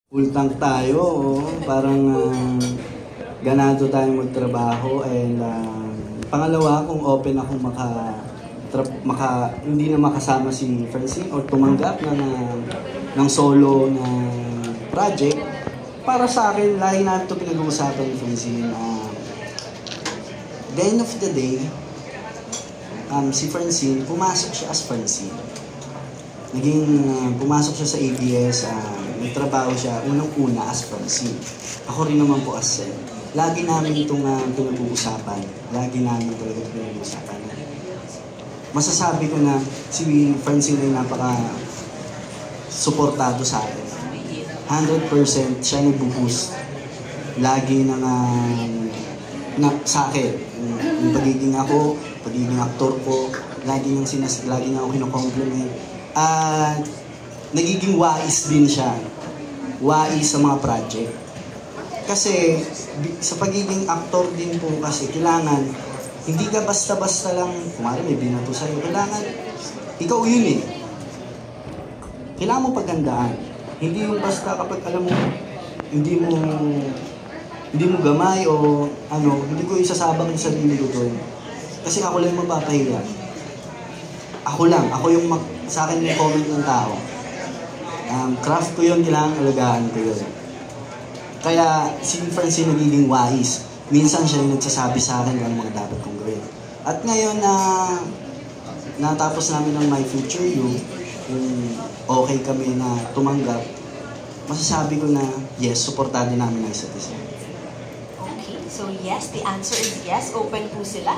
Full tank tayo, oh. Parang ganado tayo magtrabaho and pangalawa kung open akong hindi na makasama si Francine or tumanggap ng solo na project. Para sa akin, lagi natin ito pinag-uusapan ni Francine. The end of the day, si Francine, pumasok siya as Francine. Pumasok siya sa ABS, nagtrabaho siya unang-una as Francine. Ako rin naman po as Sel. Lagi namin itong pinag-uusapan. Lagi namin talaga itong pinag-uusapan. Masasabi ko na si Francine ay napaka-suportado sa akin. 100% siya nag-boost. Lagi sa akin. Yung pagiging aktor ko, lagi niya ako kino-compliment. Nagiging wais din siya. Wais sa mga project. Kasi sa pagiging aktor din po kasi kailangan hindi ka basta-basta lang, kumari may binato sa'yo, kailangan ikaw yun eh. Kailangan mo pagandaan. Hindi yung basta kapag alam mo hindi mo gamay o hindi ko isasabang sa sarili ko to. Kasi ako lang mapapahiya. Ako yung sa akin yung comment ng tao. Craft ko yun, kailangan alagaan ko yun. Kaya si Francine nagiging wise. Minsan siya yung nagsasabi sa akin kung ano mga dapat kong gawin. At ngayon natapos namin ng My Future You, yung okay kami na tumanggap, masasabi ko na yes, suportado namin ang isa't isa. Okay, so yes, the answer is yes. Open po sila.